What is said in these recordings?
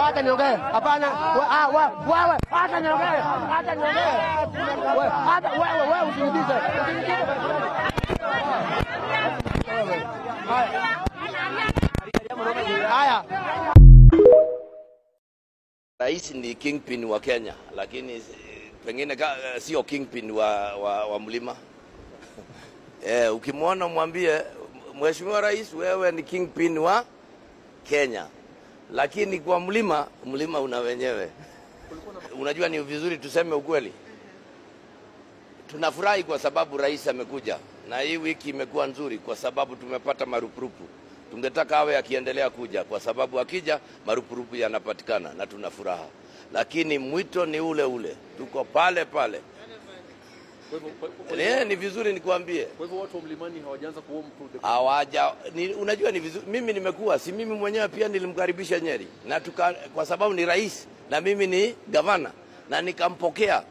Wacha niongee. Hapana. Wewe acha niongee. Acha niongee. Wewe usinibize. Haya. Rais ni kingpin wa Kenya, lakini pengine sio kingpin wa mlima. Ukimwona mwambie Mheshimiwa Rais, wewe ni kingpin wa Kenya, lakini kwa mlima una wenyewe. Unajua ni vizuri tuseme ukweli. Tunafurahi kwa sababu rais amekuja, na hii wiki imekuwa nzuri kwa sababu tumepata marupurupu. Tungetaka awe akiendelea kuja kwa sababu akija marupurupu yanapatikana na tunafuraha. Lakini mwito ni ule ule. Tuko pale pale. Ni vizuri nikwambie. Kwa hivyo watu wa mlimani hawajaanza kuomba hawaja. Unajua ni vizuri, mimi nimekuwa, si mimi mwenyewe pia nilimkaribisha Nyeri na kwa sababu ni rais na mimi ni gavana na nikampokea.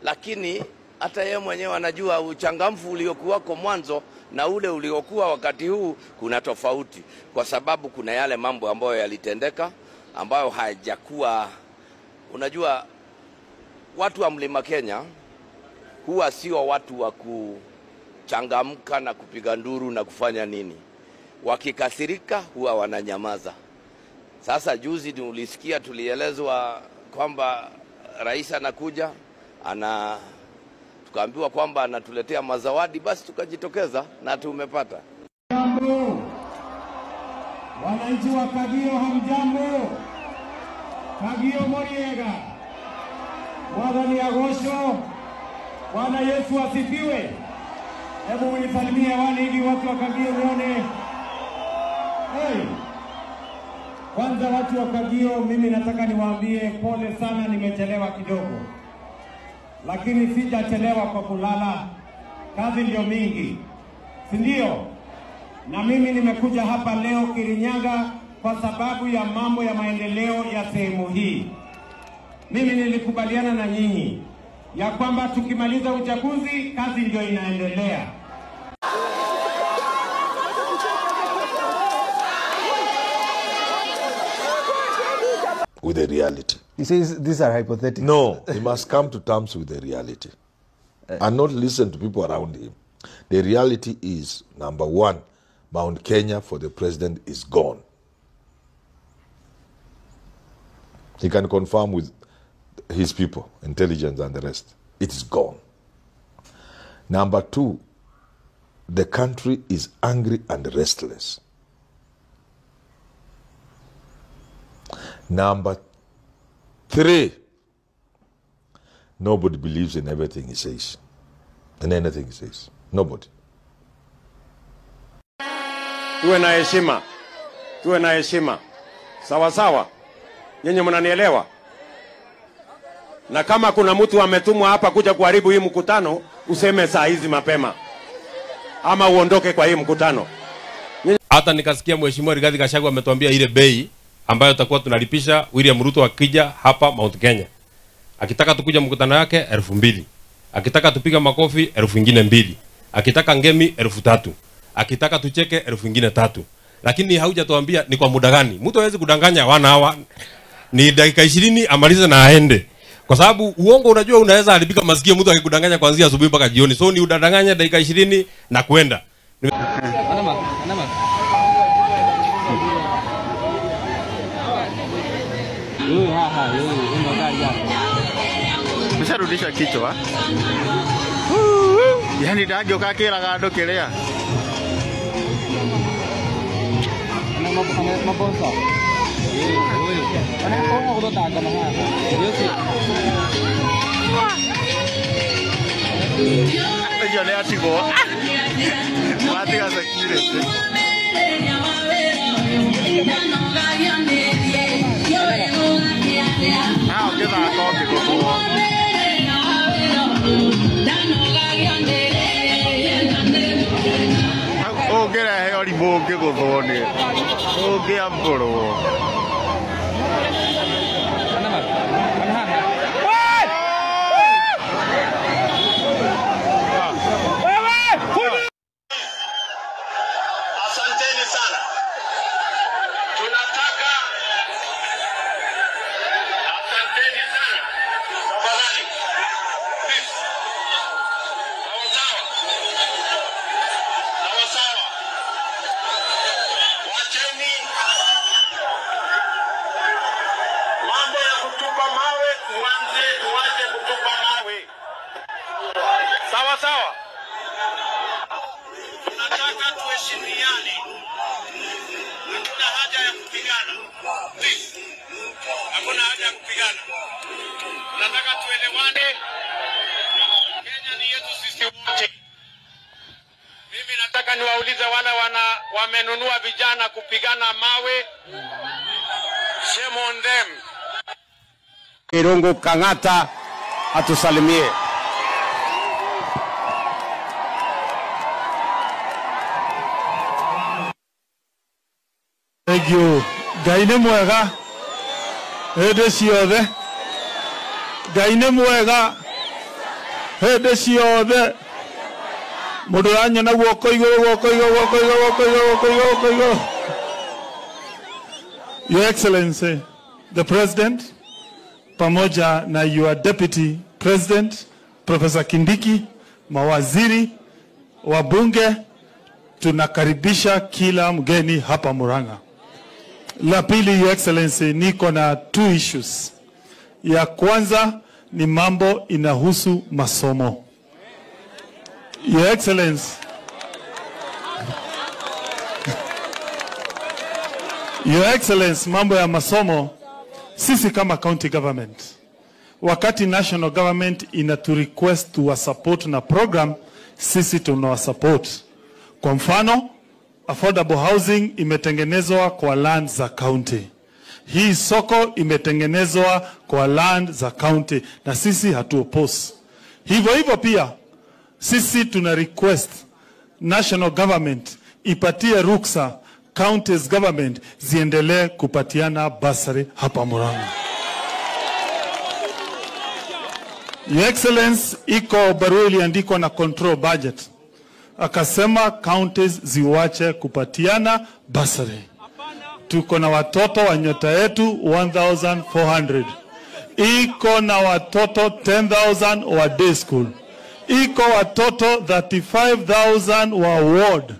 Lakini hata yeye mwenyewe anajua uchangamfu uliokuwako mwanzo na ule uliokuwa wakati huu kuna tofauti, kwa sababu kuna yale mambo ambayo yalitendeka ambayo hayajakuwa. Unajua watu wa Mlima Kenya huwa sio watu wa kuchangamka na kupiga nduru na kufanya nini. Wakikasirika huwa wananyamaza. Sasa juzi ulisikia tulielezwa kwamba rais anakuja, tukaambiwa kwamba anatuletea mazawadi, basi tukajitokeza na tumepata. Jambo. Wananchi wa Kagio hamjambo. Kagio moriega. Mwadhani agosho. Bwana Yesu asifiwe. Hebu unisalimie wale hivi watu wa Kagio nione. Kwanza watu wa Kagio, mimi nataka niwaambie pole sana, nimechelewa kidogo. Lakini sijachelewa kwa kulala. Kazi ndio mingi. Si ndio? Na mimi nimekuja hapa leo Kirinyaga kwa sababu ya mambo ya maendeleo ya sehemu hii. Mimi nilikubaliana na nyinyi ya kwamba tukimaliza uchaguzi kazi ndio inaendelea. With the reality. He says these are hypothetical. No, he must come to terms with the reality and not listen to people around him. The reality is, number one, Mount Kenya for the president is gone. He can confirm with his people, intelligence and the rest. It is gone. Number two, the country is angry and restless. Number three, nobody believes in everything he says. In anything he says. Nobody. Tuwe na heshima. Tuwe na heshima. Sawa sawa. Nyinyi mnanielewa? Na kama kuna mtu ametumwa hapa kuja kuharibu hii mkutano, useme saa hizi mapema. Ama uondoke kwa hii mkutano. Hata nikasikia Mheshimiwa Rigathi Gachagua ametuambia ile bei ambayo tutakuwa tunalipisha William Ruto akija hapa Mount Kenya. Akitaka tukuja mkutano yake 2,000. Akitaka tupiga makofi 2,200. Akitaka ngemi 3,000. Akitaka tucheke 3,300. Lakini haujatuambia ni kwa muda gani. Mtu hawezi kudanganya 1 hour. Ni dakika 20 amalize na aende. Kwa sababu uongo unajua unaweza haribika masikio mtu akikudanganya kuanzia asubuhi mpaka jioni. So ni udanganya dakika 20 na kwenda. Msharudisha kichwa. Yaani ndagio kakira gando kiria. Mabosa. Ana ko daga na. Yo le atigo. Mati ga security. Ah, que va a que como. Oh, que era he ori bo que godone. Oh, que amboro. Asanteni sana. Tunataka Please. Hakuna haja ya kupigana. Nataka tuelewane. Kenya ni yetu sisi wote. Mimi nataka niwaulize wale wamenunua vijana kupigana mawe. Shame on them. Irungu Kang'ata atusalimie. Thank you. Gaine mwega. Hede ciothe. Gaine mwega. Hede ciothe. Mundu uranyona guoko iguru. Your Excellency, the President, pamoja na your Deputy President, Professor Kindiki, mawaziri, wabunge, tunakaribisha kila mgeni hapa Murang'a. La pili, Your Excellency, niko na 2 issues. Ya kwanza ni mambo inahusu masomo. Your Excellency, Your Excellency, mambo ya masomo, sisi kama county government, wakati national government inatu request to support na program, sisi tunawa support. Kwa mfano, affordable housing imetengenezwa kwa land za county. Hii soko imetengenezwa kwa land za county na sisi hatuoppose. Hivyo pia sisi tuna request national government ipatie ruksa counties government ziendelee kupatiana basari hapa Murang'a. Your Excellency, iko barua iliandikwa na control budget. Akasema counties ziwache kupatiana basari. Tuko na watoto wa nyota yetu 1,400. Iko na watoto 10,000 wa day school. Iko watoto 35,000 wa ward.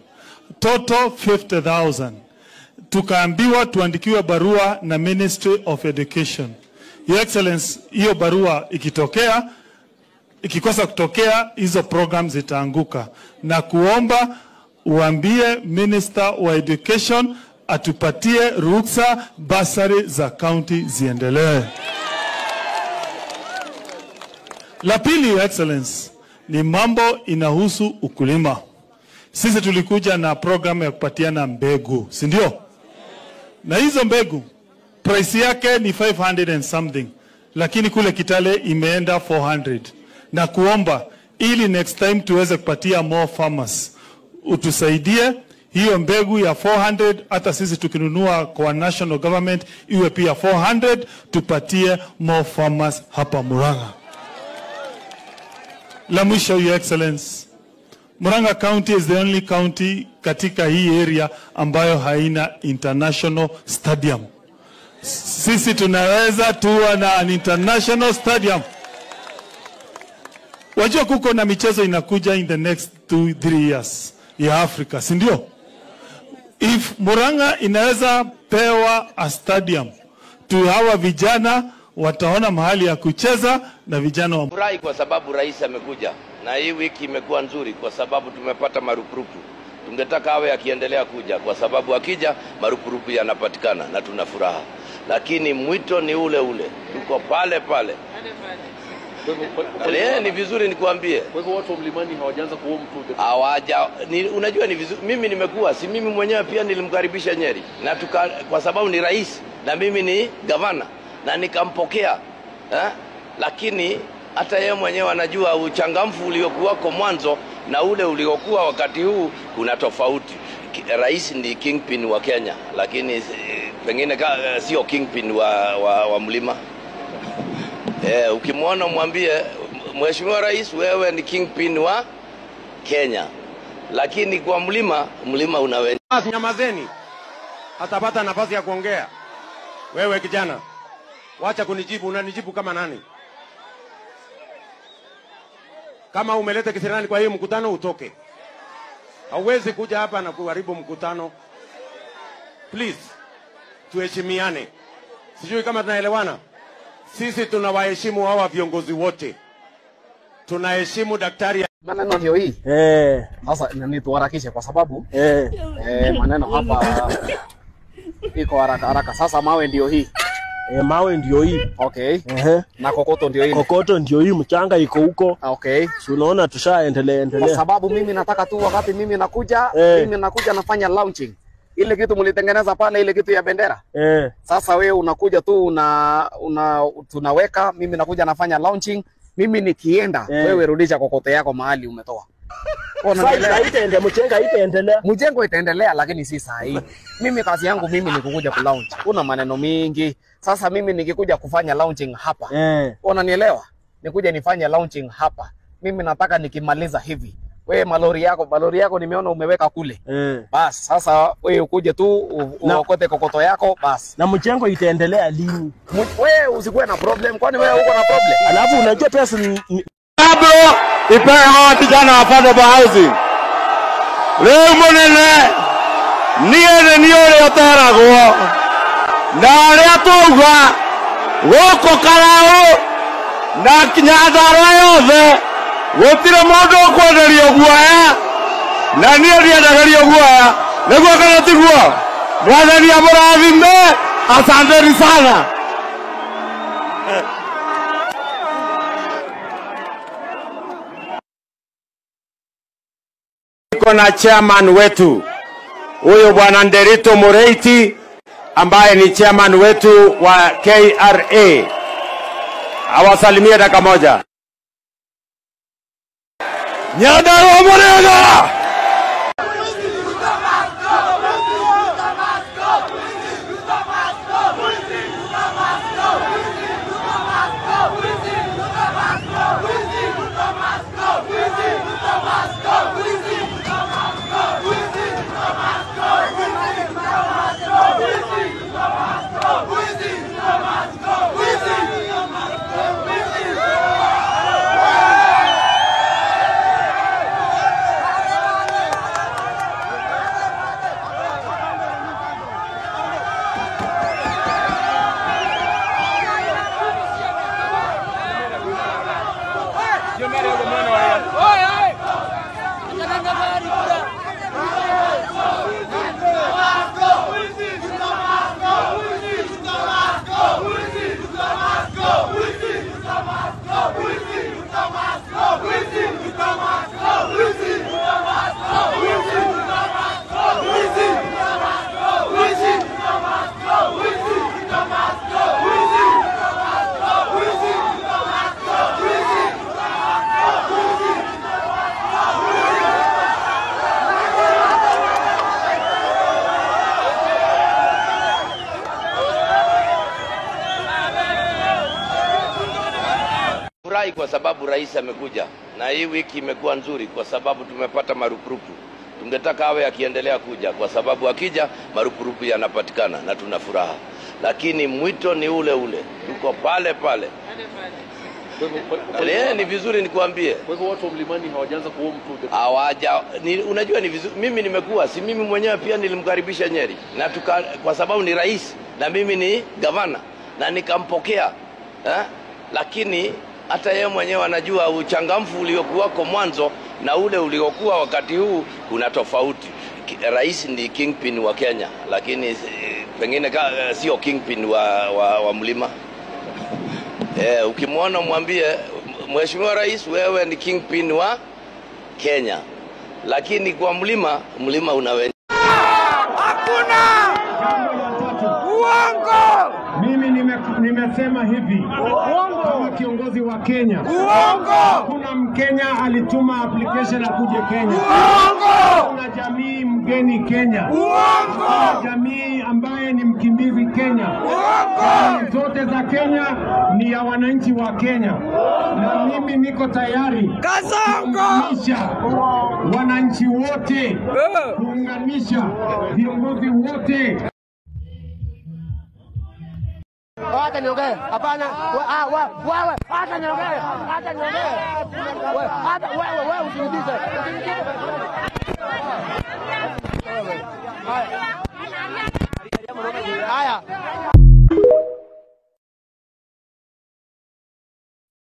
Total 50,000. Tukaambiwa tuandikiwe barua na Ministry of Education. Your Excellency, hiyo barua ikikosa kutokea, hizo programs zitaanguka. Na kuomba uambie Minister wa Education atupatie ruksa basari za county ziendelee. La pili, Your Excellency, ni mambo inahusu ukulima. Sisi tulikuja na program ya kupatiana mbegu, si ndio? Na hizo mbegu price yake ni 500 and something, lakini kule Kitale imeenda 400. Na kuomba ili next time tuweze kupatia more farmers, utusaidie hiyo mbegu ya 400, hata sisi tukinunua kwa national government iwe pia 400, tupatie more farmers hapa Murang'a. La mwisho, Your Excellency, Murang'a County is the only county katika hii area ambayo haina international stadium. Sisi tunaweza tuwa na an international stadium. Wajua kuko na michezo inakuja in the next 2-3 years ya Africa, si ndio? If Murang'a inaweza pewa a stadium, tu hawa vijana wataona mahali ya kucheza na vijana wa... Furahi kwa sababu rais amekuja na hii wiki imekuwa nzuri kwa sababu tumepata marupurupu. Tungetaka awe akiendelea kuja kwa sababu akija marupurupu yanapatikana na tuna furaha. Lakini mwito ni ule ule. Tuko pale pale. Ni vizuri nikuambie. Kwa hivyo watu wa Mlimani hawajaanza kuomba tu. Unajua ni vizuri, mimi nimekuwa, si mimi mwenyewe pia nilimkaribisha Nyeri. Na kwa sababu ni rais na mimi ni gavana na nikampokea. Lakini hata yeye mwenyewe anajua uchangamfu uliokuwako mwanzo na ule uliokuwa wakati huu kuna tofauti. Rais ni kingpin wa Kenya, lakini pengine sio kingpin wa Mlima. Ukimwona mwambie Mheshimiwa Rais, wewe ni kingpin wa Kenya, lakini kwa Mlima unawe. Nyamazeni, atapata nafasi ya kuongea. Wewe kijana, wacha kunijibu, unanijibu kama nani? Kama umeleta kisirani kwa hii mkutano utoke. Hauwezi kuja hapa na kuharibu mkutano. Please, tuheshimiane. Sijui kama tunaelewana. Sisi tunawaheshimu hawa viongozi wote. Tunaheshimu daktari. Maneno ndio hii. Sasa ni tuharakishe kwa sababu maneno hapa iko haraka haraka. Sasa mawe ndio hii. Mawe ndio hii. Okay. Na kokoto ndio hii. Kokoto ndio hii, mchanga iko huko. Okay. Si unaona tushaendelea. Kwa sababu mimi nataka tu wakati mimi nakuja, mimi nakuja nafanya launching. Ile kitu mlitengeneza pale, ile kitu ya bendera. Sasa wewe unakuja tu tunaweka, mimi nakuja nafanya launching. Mimi nikienda, wewe rudisha kokoto yako mahali umetoa. Sasa itaendelea, mjengo itaendelea, lakini si saa hii. Mimi kazi yangu mimi ni kukuja ku launch. Kuna maneno mingi. Sasa mimi nikikuja kufanya launching hapa. Unanielewa? Nikuja nifanye launching hapa. Mimi nataka nikimaliza hivi. Wewe malori yako nimeona umeweka kule. Bas, sasa wewe ukuje tu uokote kokoto yako bas. Na mjengo itaendelea lini? Wewe usikuwe na problem, kwani wewe uko na problem? Alafu unajua pesa bro, ipewe hawa vijana affordable housing. Leo munene niye ni ore otaragwo na aria tuga goko karao na kinyadara yothe gutire mundu ukwenderio guoya na niye ndienderio guoya niguo kana tiguo. Mwathani amurathime, asanteni sana. Na chairman wetu huyo bwana Nderito Mureiti ambaye ni chairman wetu wa KRA awasalimie dakika moja. Nyandarua Murega. Kwa sababu rais amekuja na hii wiki imekuwa nzuri kwa sababu tumepata marupurupu. Tungetaka awe akiendelea kuja kwa sababu akija marupurupu yanapatikana na tuna furaha. Lakini mwito ni ule ule. Tuko pale pale. Ni vizuri nikuambie. Kwa hivyo watu wa Mlimani hawajaanza kuomba tu. Unajua ni vizuri, mimi nimekuwa, si mimi mwenyewe pia nilimkaribisha Nyeri na kwa sababu ni rais na mimi ni gavana na nikampokea. Lakini hata yeye mwenyewe anajua uchangamfu uliokuwako mwanzo na ule uliokuwa wakati huu kuna tofauti. Rais ni kingpin wa Kenya, lakini pengine sio kingpin wa Mlima. Ukimwona mwambie Mheshimiwa Rais, wewe ni kingpin wa Kenya, lakini kwa Mlima unawe. Hakuna uongo. Mimi nimesema hivi kama kiongozi wa Kenya. Uongo. Hakuna Mkenya alituma application akuje Kenya. Uongo. Kuna jamii mgeni Kenya. Uongo. Kuna jamii ambaye ni mkimbizi Kenya. Uongo. Zote za Kenya ni ya wananchi wa Kenya. Na mimi niko tayari kuunganisha wananchi wote, kuunganisha viongozi wote. Hata niongee. Hapana. Wewe hata niongee. Hata niongee. Wewe usinibize.